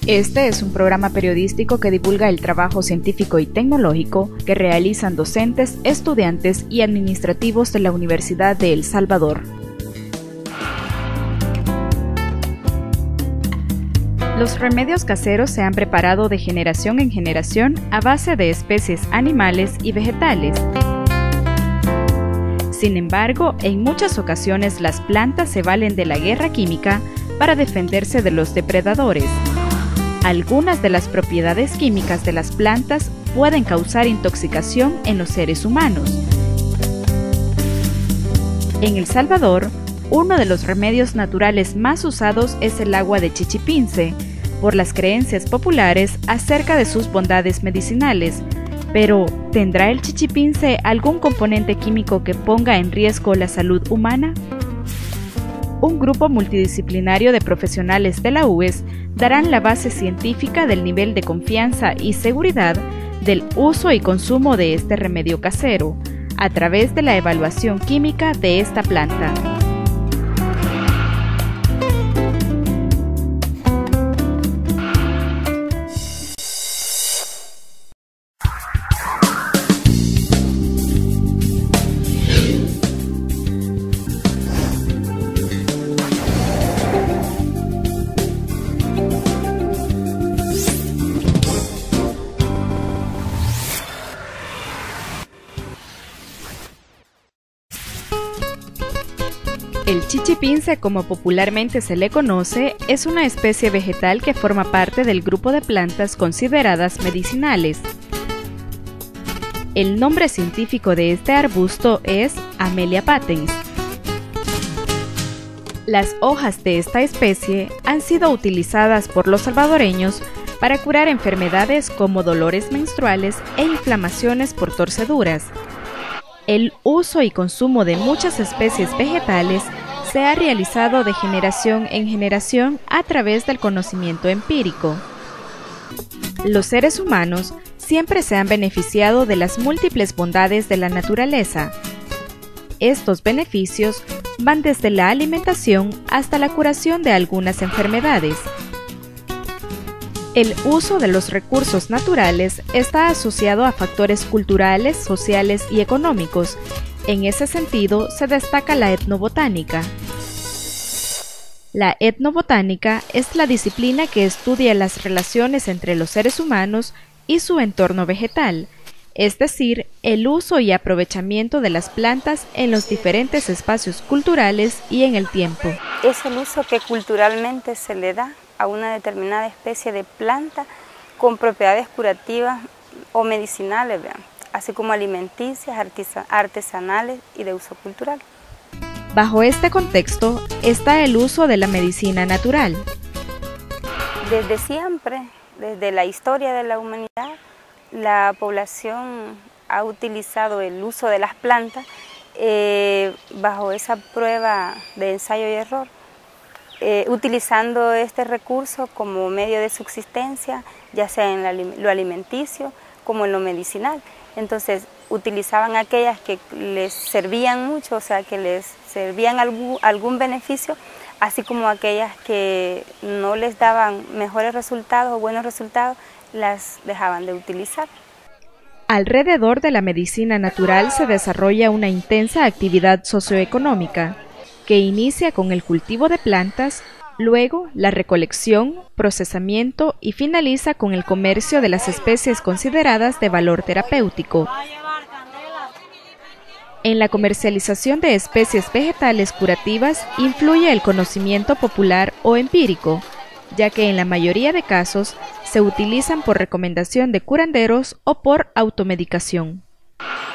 Este es un programa periodístico que divulga el trabajo científico y tecnológico que realizan docentes, estudiantes y administrativos de la Universidad de El Salvador. Los remedios caseros se han preparado de generación en generación a base de especies animales y vegetales. Sin embargo, en muchas ocasiones las plantas se valen de la guerra química para defenderse de los depredadores. Algunas de las propiedades químicas de las plantas pueden causar intoxicación en los seres humanos. En El Salvador, uno de los remedios naturales más usados es el agua de chichipince, por las creencias populares acerca de sus bondades medicinales. Pero, ¿tendrá el chichipince algún componente químico que ponga en riesgo la salud humana? Un grupo multidisciplinario de profesionales de la UES darán la base científica del nivel de confianza y seguridad del uso y consumo de este remedio casero, a través de la evaluación química de esta planta. El chichipince, como popularmente se le conoce, es una especie vegetal que forma parte del grupo de plantas consideradas medicinales. El nombre científico de este arbusto es Amelia patens. Las hojas de esta especie han sido utilizadas por los salvadoreños para curar enfermedades como dolores menstruales e inflamaciones por torceduras. El uso y consumo de muchas especies vegetales se ha realizado de generación en generación a través del conocimiento empírico. Los seres humanos siempre se han beneficiado de las múltiples bondades de la naturaleza. Estos beneficios van desde la alimentación hasta la curación de algunas enfermedades. El uso de los recursos naturales está asociado a factores culturales, sociales y económicos. En ese sentido, se destaca la etnobotánica. La etnobotánica es la disciplina que estudia las relaciones entre los seres humanos y su entorno vegetal, es decir, el uso y aprovechamiento de las plantas en los diferentes espacios culturales y en el tiempo. Es el uso que culturalmente se le da a una determinada especie de planta con propiedades curativas o medicinales, así como alimenticias, artesanales y de uso cultural. Bajo este contexto está el uso de la medicina natural. Desde siempre, desde la historia de la humanidad, la población ha utilizado el uso de las plantas bajo esa prueba de ensayo y error, utilizando este recurso como medio de subsistencia, ya sea en lo alimenticio como en lo medicinal. Entonces utilizaban aquellas que les servían mucho, o sea, que les servían algún beneficio, así como aquellas que no les daban mejores resultados o buenos resultados, las dejaban de utilizar. Alrededor de la medicina natural se desarrolla una intensa actividad socioeconómica, que inicia con el cultivo de plantas, luego la recolección, procesamiento y finaliza con el comercio de las especies consideradas de valor terapéutico. En la comercialización de especies vegetales curativas influye el conocimiento popular o empírico, ya que en la mayoría de casos se utilizan por recomendación de curanderos o por automedicación.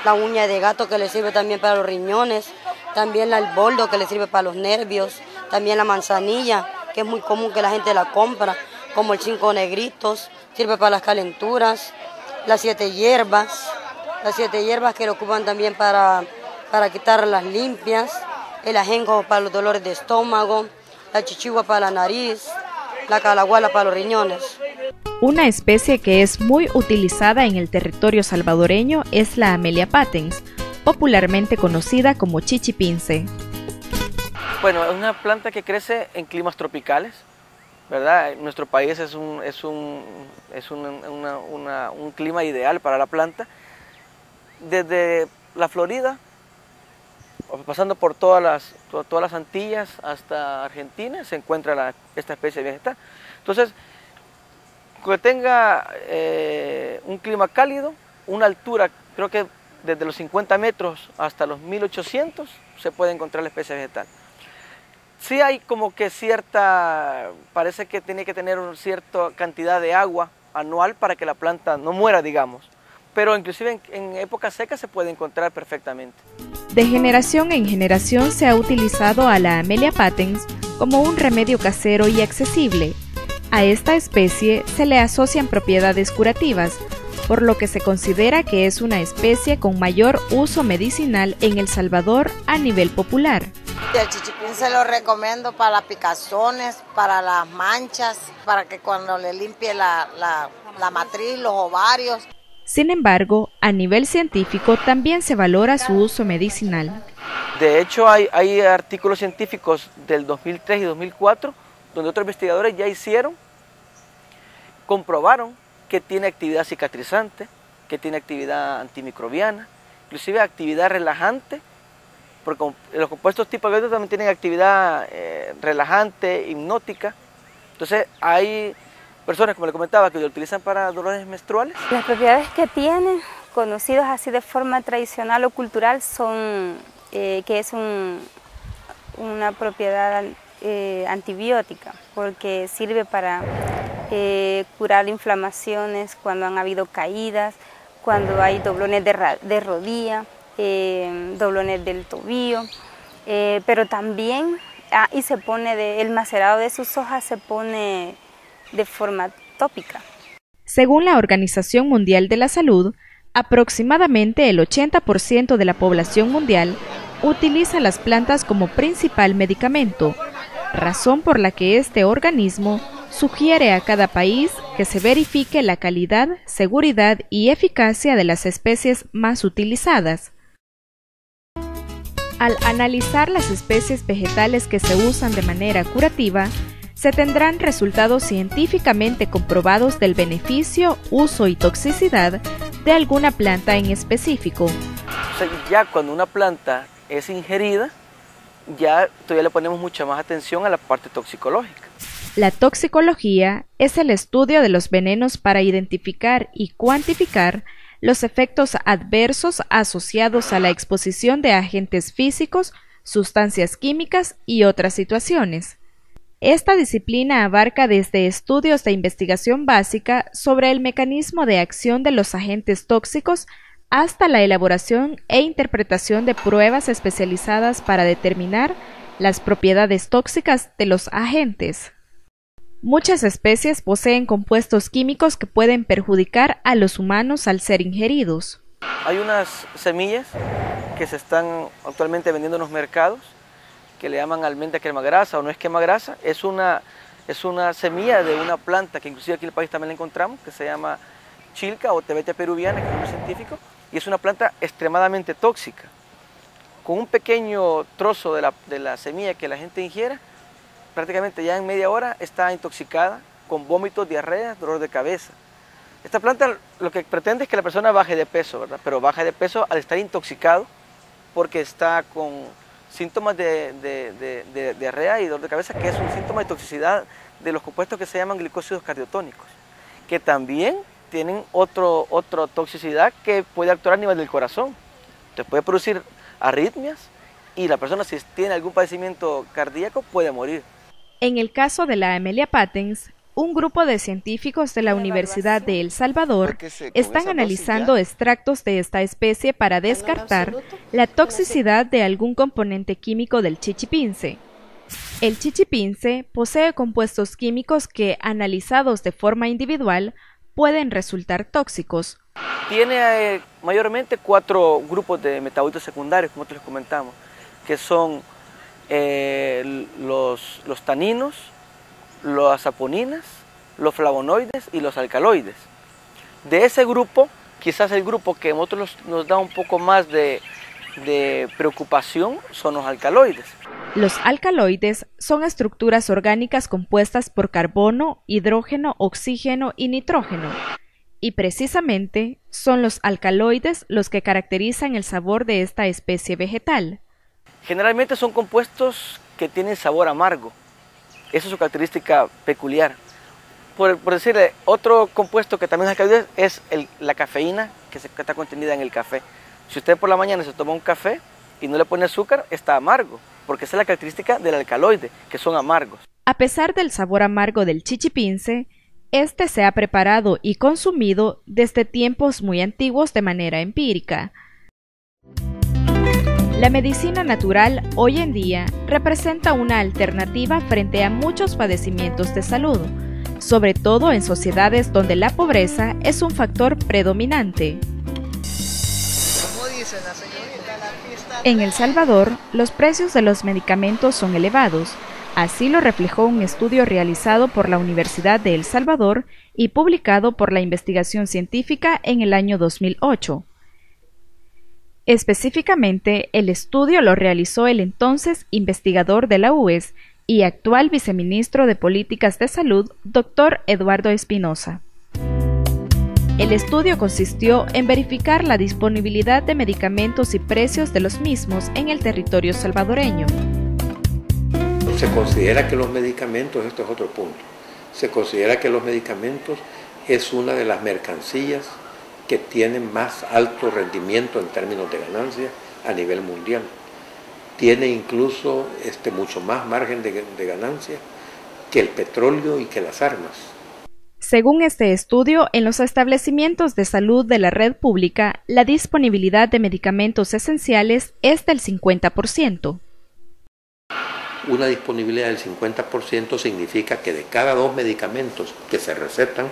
La uña de gato, que le sirve también para los riñones, también el boldo, que le sirve para los nervios, también la manzanilla, que es muy común que la gente la compra, como el 5 negritos, sirve para las calenturas, las 7 hierbas que lo ocupan también para quitar las limpias, el ajenjo para los dolores de estómago, la chichigua para la nariz, la calahuala para los riñones. Una especie que es muy utilizada en el territorio salvadoreño es la Amelia patens, popularmente conocida como chichipince. Bueno, es una planta que crece en climas tropicales, ¿verdad? Nuestro país es un clima ideal para la planta. Desde la Florida, pasando por todas las Antillas hasta Argentina, se encuentra esta especie vegetal. Entonces, que tenga un clima cálido, una altura, creo que desde los 50 metros hasta los 1800 se puede encontrar la especie vegetal. Sí hay como que parece que tiene que tener una cierta cantidad de agua anual para que la planta no muera, digamos. Pero inclusive en épocas secas se puede encontrar perfectamente. De generación en generación se ha utilizado a la Amelia patens como un remedio casero y accesible. A esta especie se le asocian propiedades curativas, por lo que se considera que es una especie con mayor uso medicinal en El Salvador a nivel popular. El chichipín se lo recomiendo para las picazones, para las manchas, para que cuando le limpie la matriz, los ovarios. Sin embargo, a nivel científico también se valora su uso medicinal. De hecho, hay artículos científicos del 2003 y 2004 donde otros investigadores ya comprobaron que tiene actividad cicatrizante, que tiene actividad antimicrobiana, inclusive actividad relajante, porque los compuestos tipo B también tienen actividad relajante, hipnótica. Entonces hay personas, como le comentaba, que lo utilizan para dolores menstruales. Las propiedades que tiene, conocidos así de forma tradicional o cultural, son que es una propiedad antibiótica, porque sirve para curar inflamaciones cuando han habido caídas, cuando hay doblones de rodilla, doblones del tobillo, pero también, y se pone el macerado de sus hojas se pone de forma tópica. Según la Organización Mundial de la Salud, aproximadamente el 80% de la población mundial utiliza las plantas como principal medicamento, razón por la que este organismo sugiere a cada país que se verifique la calidad, seguridad y eficacia de las especies más utilizadas. Al analizar las especies vegetales que se usan de manera curativa, se tendrán resultados científicamente comprobados del beneficio, uso y toxicidad de alguna planta en específico. O sea, ya cuando una planta es ingerida, ya todavía le ponemos mucha más atención a la parte toxicológica. La toxicología es el estudio de los venenos para identificar y cuantificar los efectos adversos asociados a la exposición de agentes físicos, sustancias químicas y otras situaciones. Esta disciplina abarca desde estudios de investigación básica sobre el mecanismo de acción de los agentes tóxicos hasta la elaboración e interpretación de pruebas especializadas para determinar las propiedades tóxicas de los agentes. Muchas especies poseen compuestos químicos que pueden perjudicar a los humanos al ser ingeridos. Hay unas semillas que se están actualmente vendiendo en los mercados que le llaman almendra quemagrasa o no es quemagrasa. Es una semilla de una planta que inclusive aquí en el país también la encontramos, que se llama chilca o tebetea peruviana, que es un nombre científico, y es una planta extremadamente tóxica. Con un pequeño trozo de la semilla que la gente ingiera, prácticamente ya en media hora está intoxicada con vómitos, diarrea, dolor de cabeza. Esta planta lo que pretende es que la persona baje de peso, ¿verdad? Pero baje de peso al estar intoxicado porque está con síntomas de diarrea y dolor de cabeza, que es un síntoma de toxicidad de los compuestos que se llaman glicósidos cardiotónicos, que también tienen otra toxicidad que puede actuar a nivel del corazón. Te puede producir arritmias y la persona, si tiene algún padecimiento cardíaco, puede morir. En el caso de la Amelia patens, un grupo de científicos de la Universidad de El Salvador están analizando extractos de esta especie para descartar la toxicidad de algún componente químico del chichipince. El chichipince posee compuestos químicos que, analizados de forma individual, pueden resultar tóxicos. Tiene mayormente 4 grupos de metabolitos secundarios, como te les comentamos, que son los taninos, las saponinas, los flavonoides y los alcaloides. De ese grupo, quizás el grupo que a nosotros nos da un poco más de preocupación son los alcaloides. Los alcaloides son estructuras orgánicas compuestas por carbono, hidrógeno, oxígeno y nitrógeno, y precisamente son los alcaloides los que caracterizan el sabor de esta especie vegetal. Generalmente son compuestos que tienen sabor amargo, esa es su característica peculiar. Por decirle, otro compuesto que también es alcaloide es la cafeína que está contenida en el café. Si usted por la mañana se toma un café y no le pone azúcar, está amargo, porque esa es la característica del alcaloide, que son amargos. A pesar del sabor amargo del chichipince, este se ha preparado y consumido desde tiempos muy antiguos de manera empírica. La medicina natural hoy en día representa una alternativa frente a muchos padecimientos de salud, sobre todo en sociedades donde la pobreza es un factor predominante. En El Salvador, los precios de los medicamentos son elevados. Así lo reflejó un estudio realizado por la Universidad de El Salvador y publicado por la Investigación Científica en el año 2008. Específicamente, el estudio lo realizó el entonces investigador de la UES y actual viceministro de Políticas de Salud, Dr. Eduardo Espinosa. El estudio consistió en verificar la disponibilidad de medicamentos y precios de los mismos en el territorio salvadoreño. Se considera que los medicamentos, esto es otro punto, se considera que los medicamentos es una de las mercancías que tienen más alto rendimiento en términos de ganancia a nivel mundial. Tiene incluso mucho más margen de ganancia que el petróleo y que las armas. Según este estudio, en los establecimientos de salud de la red pública, la disponibilidad de medicamentos esenciales es del 50%. Una disponibilidad del 50% significa que de cada 2 medicamentos que se recetan,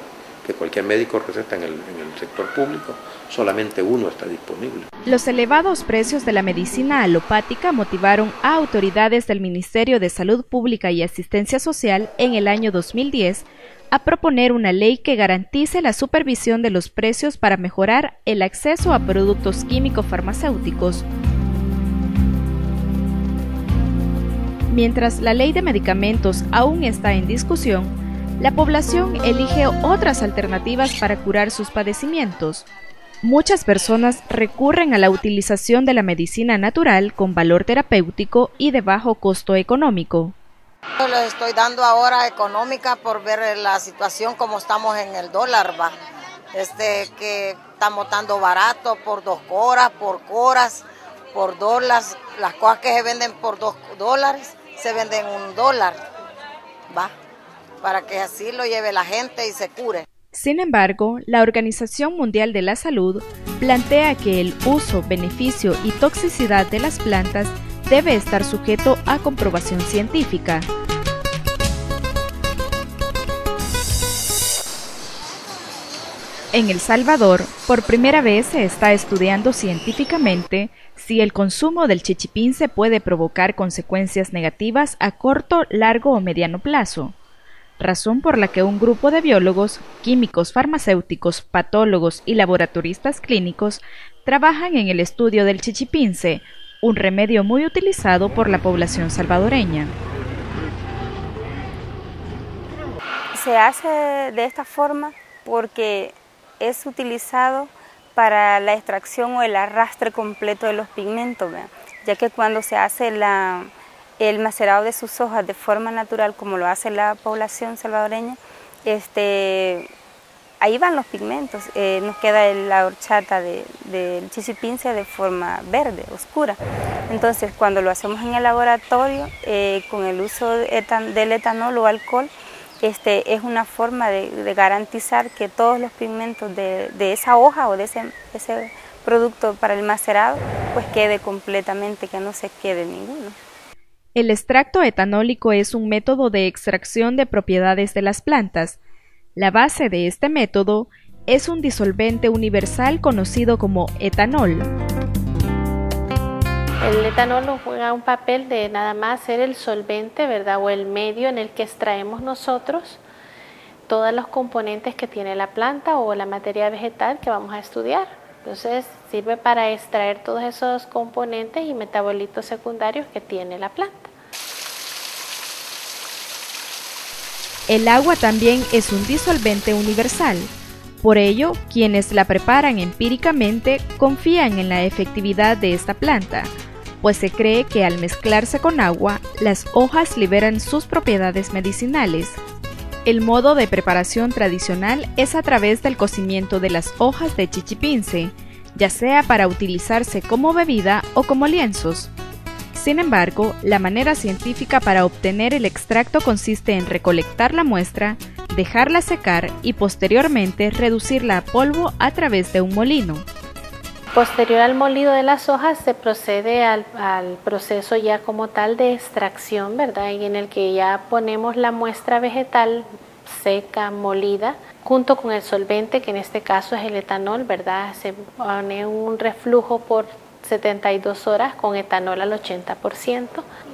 que cualquier médico receta en el sector público, solamente 1 está disponible. Los elevados precios de la medicina alopática motivaron a autoridades del Ministerio de Salud Pública y Asistencia Social en el año 2010 a proponer una ley que garantice la supervisión de los precios para mejorar el acceso a productos químico-farmacéuticos. Mientras la ley de medicamentos aún está en discusión, la población elige otras alternativas para curar sus padecimientos. Muchas personas recurren a la utilización de la medicina natural con valor terapéutico y de bajo costo económico. Les estoy dando ahora económica por ver la situación como estamos en el dólar, ¿va? Que estamos dando barato por 2 coras, por dólares. Las cosas que se venden por $2 se venden $1, ¿va? Para que así lo lleve la gente y se cure. Sin embargo, la Organización Mundial de la Salud plantea que el uso, beneficio y toxicidad de las plantas debe estar sujeto a comprobación científica. En El Salvador, por primera vez se está estudiando científicamente si el consumo del chichipince puede provocar consecuencias negativas a corto, largo o mediano plazo, razón por la que un grupo de biólogos, químicos farmacéuticos, patólogos y laboratoristas clínicos trabajan en el estudio del chichipince, un remedio muy utilizado por la población salvadoreña. Se hace de esta forma porque es utilizado para la extracción o el arrastre completo de los pigmentos, ¿verdad? Ya que cuando se hace el macerado de sus hojas de forma natural, como lo hace la población salvadoreña, ahí van los pigmentos, nos queda la horchata del chichipince de forma verde, oscura. Entonces, cuando lo hacemos en el laboratorio, con el uso del etanol o alcohol, es una forma de garantizar que todos los pigmentos de esa hoja o de ese producto para el macerado, pues quede completamente, que no se quede ninguno. El extracto etanólico es un método de extracción de propiedades de las plantas. La base de este método es un disolvente universal conocido como etanol. El etanol juega un papel de nada más ser el solvente, ¿verdad? O el medio en el que extraemos nosotros todos los componentes que tiene la planta o la materia vegetal que vamos a estudiar. Entonces sirve para extraer todos esos componentes y metabolitos secundarios que tiene la planta. El agua también es un disolvente universal. Por ello, quienes la preparan empíricamente confían en la efectividad de esta planta, pues se cree que al mezclarse con agua, las hojas liberan sus propiedades medicinales. El modo de preparación tradicional es a través del cocimiento de las hojas de chichipince, ya sea para utilizarse como bebida o como lienzos. Sin embargo, la manera científica para obtener el extracto consiste en recolectar la muestra, dejarla secar y posteriormente reducirla a polvo a través de un molino. Posterior al molido de las hojas se procede al proceso ya como tal de extracción, ¿verdad? Y en el que ya ponemos la muestra vegetal seca, molida, junto con el solvente, que en este caso es el etanol, ¿verdad? Se pone un reflujo por 72 horas con etanol al 80%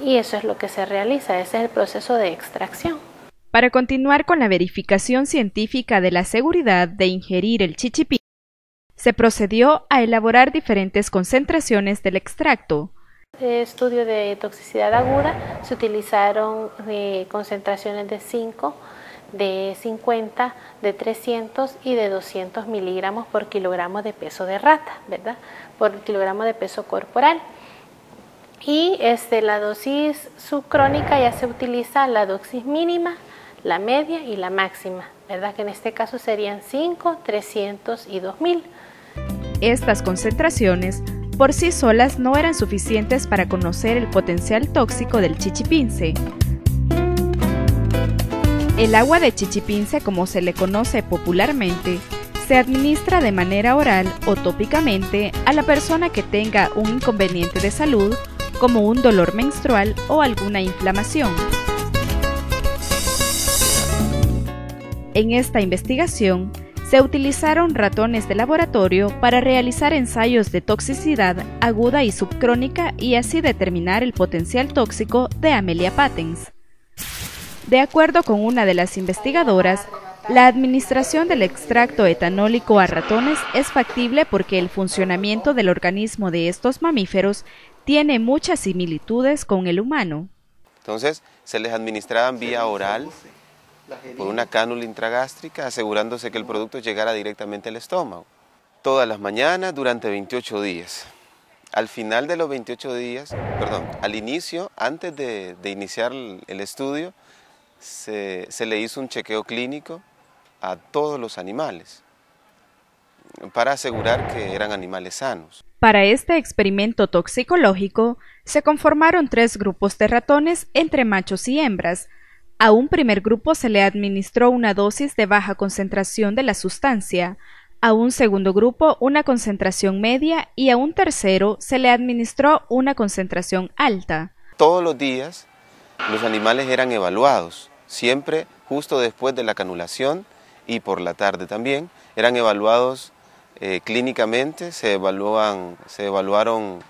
y eso es lo que se realiza, ese es el proceso de extracción. Para continuar con la verificación científica de la seguridad de ingerir el chichipince, se procedió a elaborar diferentes concentraciones del extracto. Estudio de toxicidad aguda, se utilizaron concentraciones de 5, de 50, de 300 y de 200 miligramos por kilogramo de peso de rata, ¿verdad? Por kilogramo de peso corporal. Y la dosis subcrónica ya se utiliza la dosis mínima, la media y la máxima, ¿verdad? Que en este caso serían 5, 300 y 2000. Estas concentraciones por sí solas no eran suficientes para conocer el potencial tóxico del chichipince. El agua de chichipince, como se le conoce popularmente, se administra de manera oral o tópicamente a la persona que tenga un inconveniente de salud, como un dolor menstrual o alguna inflamación. En esta investigación, se utilizaron ratones de laboratorio para realizar ensayos de toxicidad aguda y subcrónica y así determinar el potencial tóxico de Amelia patens. De acuerdo con una de las investigadoras, la administración del extracto etanólico a ratones es factible porque el funcionamiento del organismo de estos mamíferos tiene muchas similitudes con el humano. Entonces, se les administraban vía oral por una cánula intragástrica, asegurándose que el producto llegara directamente al estómago. Todas las mañanas durante 28 días. Al final de los 28 días, al inicio, antes de iniciar el estudio, se le hizo un chequeo clínico a todos los animales para asegurar que eran animales sanos. Para este experimento toxicológico se conformaron 3 grupos de ratones entre machos y hembras. A un primer grupo se le administró una dosis de baja concentración de la sustancia, a un segundo grupo una concentración media y a un tercero se le administró una concentración alta. Todos los días los animales eran evaluados, siempre justo después de la canulación y por la tarde también, eran evaluados clínicamente, se evaluaron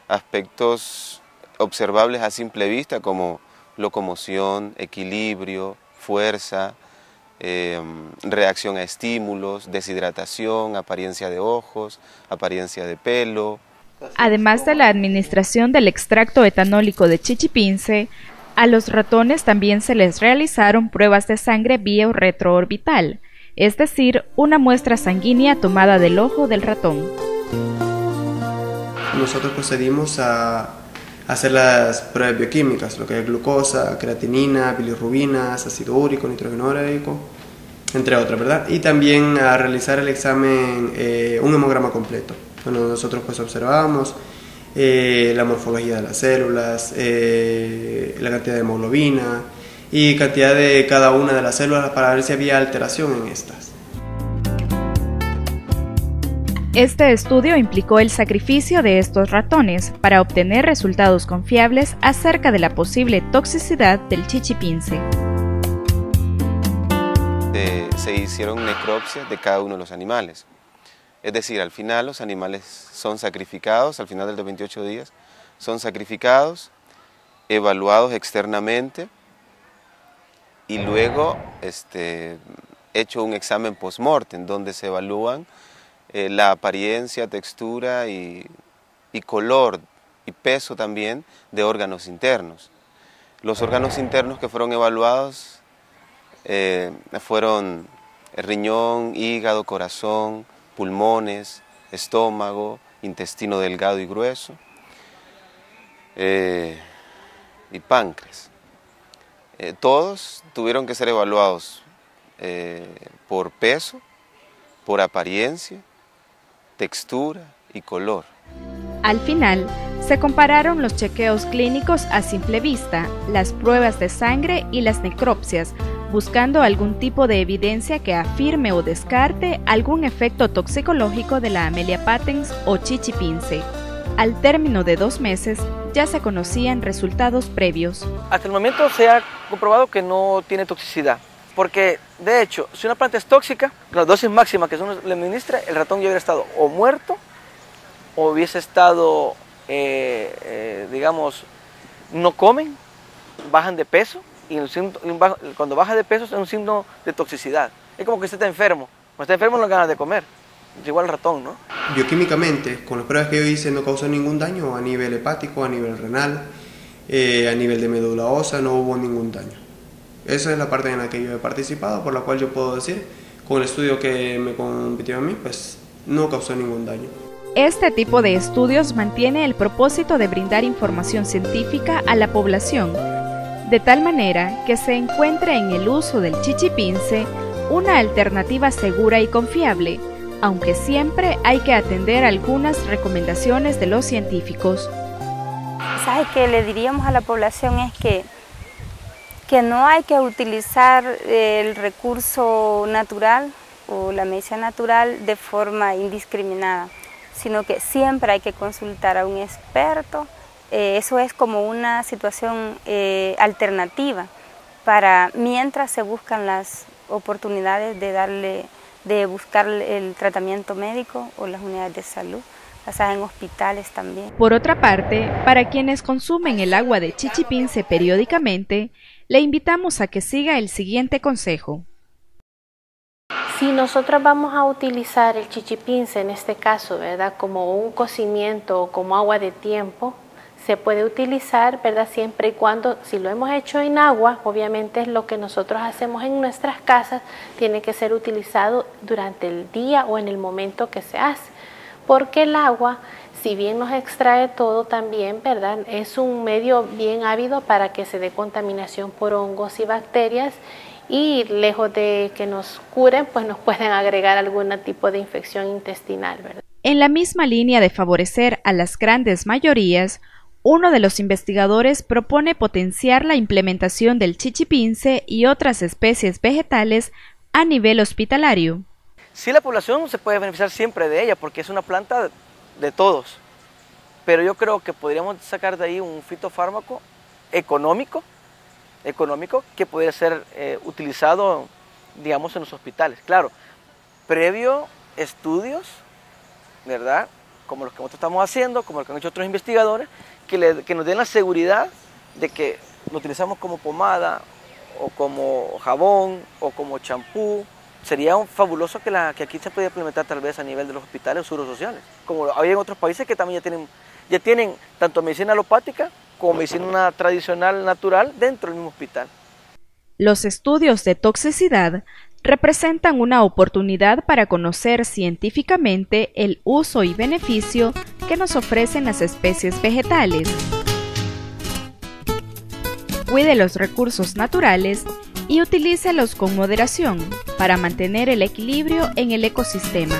aspectos observables a simple vista como locomoción, equilibrio, fuerza, reacción a estímulos, deshidratación, apariencia de ojos, apariencia de pelo. Además de la administración del extracto etanólico de chichipince, a los ratones también se les realizaron pruebas de sangre bio-retroorbital, es decir, una muestra sanguínea tomada del ojo del ratón. Nosotros procedimos a hacer las pruebas bioquímicas, lo que es glucosa, creatinina, bilirrubinas, ácido úrico, nitrógeno ureico, entre otras, ¿verdad? Y también a realizar el examen, un hemograma completo. Bueno, nosotros pues observamos la morfología de las células, la cantidad de hemoglobina y cantidad de cada una de las células para ver si había alteración en estas. Este estudio implicó el sacrificio de estos ratones para obtener resultados confiables acerca de la posible toxicidad del chichipince. Se hicieron necropsias de cada uno de los animales. Es decir, al final los animales son sacrificados, al final de los 28 días, son sacrificados, evaluados externamente y luego hecho un examen post-mortem donde se evalúan la apariencia, textura y color y peso también de órganos internos. Los órganos internos que fueron evaluados fueron riñón, hígado, corazón, pulmones, estómago, intestino delgado y grueso y páncreas. Todos tuvieron que ser evaluados por peso, por apariencia, textura y color. Al final, se compararon los chequeos clínicos a simple vista, las pruebas de sangre y las necropsias, buscando algún tipo de evidencia que afirme o descarte algún efecto toxicológico de la Amelia patens o chichipince. Al término de 2 meses, ya se conocían resultados previos. Hasta el momento se ha comprobado que no tiene toxicidad, porque de hecho, si una planta es tóxica, la dosis máxima que uno le administra, el ratón ya hubiera estado o muerto, o hubiese estado, digamos, no comen, bajan de peso, y cuando baja de peso es un signo de toxicidad. Es como que usted está enfermo. Cuando está enfermo no hay ganas de comer. Es igual el ratón, ¿no? Bioquímicamente, con las pruebas que yo hice, no causó ningún daño a nivel hepático, a nivel renal, a nivel de médula ósea, no hubo ningún daño. Esa es la parte en la que yo he participado, por la cual yo puedo decir, con el estudio que me compitió a mí, pues no causó ningún daño. Este tipo de estudios mantiene el propósito de brindar información científica a la población, de tal manera que se encuentre en el uso del chichipince una alternativa segura y confiable, aunque siempre hay que atender algunas recomendaciones de los científicos. ¿Sabes qué le diríamos a la población? Es que no hay que utilizar el recurso natural o la medicina natural de forma indiscriminada, sino que siempre hay que consultar a un experto. Eso es como una situación alternativa para mientras se buscan las oportunidades de buscar el tratamiento médico o las unidades de salud, pasadas en hospitales también. Por otra parte, para quienes consumen el agua de chichipince periódicamente, le invitamos a que siga el siguiente consejo. Si nosotros vamos a utilizar el chichipince, en este caso, ¿verdad?, como un cocimiento o como agua de tiempo, se puede utilizar, ¿verdad?, siempre y cuando, si lo hemos hecho en agua, obviamente es lo que nosotros hacemos en nuestras casas, tiene que ser utilizado durante el día o en el momento que se hace, porque el agua, si bien nos extrae todo también, ¿verdad?, es un medio bien ávido para que se dé contaminación por hongos y bacterias, y lejos de que nos curen, pues nos pueden agregar algún tipo de infección intestinal, ¿verdad? En la misma línea de favorecer a las grandes mayorías, uno de los investigadores propone potenciar la implementación del chichipince y otras especies vegetales a nivel hospitalario. Sí, la población se puede beneficiar siempre de ella porque es una planta de todos, pero yo creo que podríamos sacar de ahí un fitofármaco económico que podría ser utilizado, digamos, en los hospitales. Claro, previo estudios, ¿verdad?, como los que nosotros estamos haciendo, como los que han hecho otros investigadores, que nos den la seguridad de que lo utilizamos como pomada, o como jabón, o como champú. Sería fabuloso que aquí se pudiera implementar tal vez a nivel de los hospitales o seguros sociales, como hay en otros países que también ya tienen tanto medicina alopática como medicina tradicional natural dentro del mismo hospital. Los estudios de toxicidad representan una oportunidad para conocer científicamente el uso y beneficio que nos ofrecen las especies vegetales. Cuide los recursos naturales y utilícelos con moderación para mantener el equilibrio en el ecosistema.